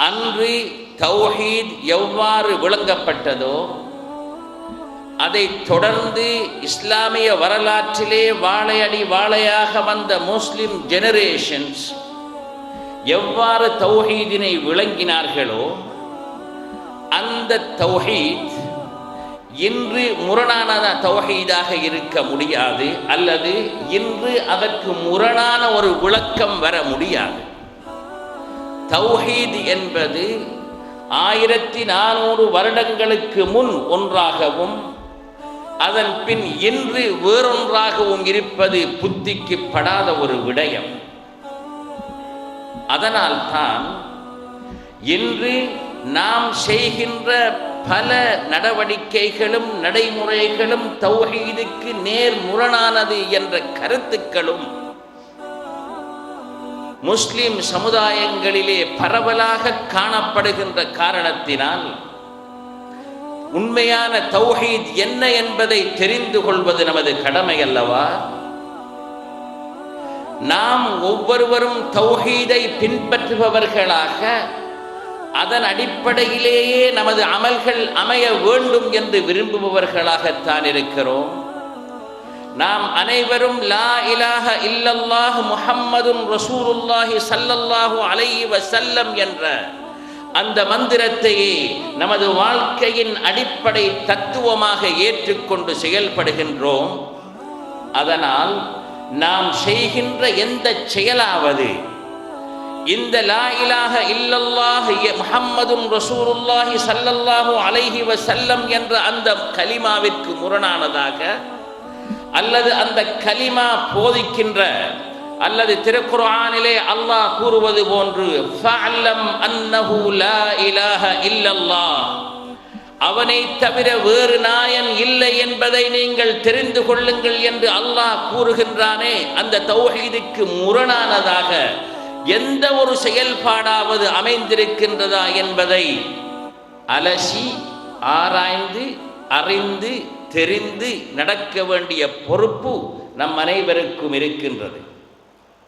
அன்று தௌஹீத் எவ்வாறு விளங்கப்பட்டதோ அதை தொடர்ந்து இஸ்லாமிய வரலாற்றிலே வாழையடி வாழையாக வந்த முஸ்லிம் ஜெனரேஷன்ஸ் எவ்வாறு தௌஹீதினை விளங்கினார்களோ அந்த தௌஹீத் இன்று முரணான தௌஹீதாக இருக்க முடியாது, அல்லது இன்று அதற்கு முரணான ஒரு விளக்கம் வர முடியாது. தௌஹீத் என்பது 1400 வருடங்களுக்கு முன் ஒன்றாகவும் அதன் பின் இன்று வேறொன்றாகவும் இருப்பது புத்திக்கு படாத ஒரு விடயம். அதனால்தான் இன்று நாம் செய்கின்ற பல நடவடிக்கைகளும் நடைமுறைகளும் தௌஹீதுக்கு நேர் முரணானது என்ற கருத்துக்களும் முஸ்லிம் சமுதாயங்களிலே பரவலாக காணப்படுகின்ற காரணத்தினால் உண்மையான தௌஹீத் என்ன என்பதை தெரிந்து கொள்வது நமது கடமை அல்லவா? நாம் ஒவ்வொருவரும் தௌஹீதை பின்பற்றுபவர்களாக அதன் அடிப்படையிலேயே நமது அமல்கள் அமைய வேண்டும் என்று விரும்புபவர்களாகத்தான் இருக்கிறோம். நாம் அனைவரும் லா இலாஹ இல்லல்லாஹ் முஹம்மதுன் ரசூலுல்லாஹி ஸல்லல்லாஹு அலைஹி வஸல்லம் என்ற அந்த மந்திரத்தையே நமது வாழ்க்கையின் அடிப்படை தத்துவமாக ஏற்றுக்கொண்டு செயல்படுகின்றோம். அதனால் நாம் செய்கின்ற எந்த செயலாவது இந்த லா இலாஹ இல்லல்லாஹ் முஹம்மதுன் ரசூலுல்லாஹி ஸல்லல்லாஹு அலைஹி வஸல்லம் என்ற அந்த கலிமாவிற்கு முரணானதாக, அல்லது அந்த கலிமா போதிக்கின்ற, அல்லது திருக்குர்ஆனிலே அல்லாஹ் கூறுவது போன்று ஃபஅலம் அன்னஹு லா இலாஹ இல்லல்லாஹ், அவனை தவிர வேறு நாயன் இல்லை என்பதை நீங்கள் தெரிந்து கொள்ளுங்கள் என்று அல்லாஹ் கூறுகின்றானே, அந்த தௌஹீதுக்கு முரணானதாக எந்த ஒரு செயல்பாடாவது அமைந்திருக்கின்றதா என்பதை அலசி ஆராய்ந்து அறிந்து தெரிந்து நடக்க வேண்டிய பொறுப்பு நம் அனைவருக்கும் இருக்கின்றது.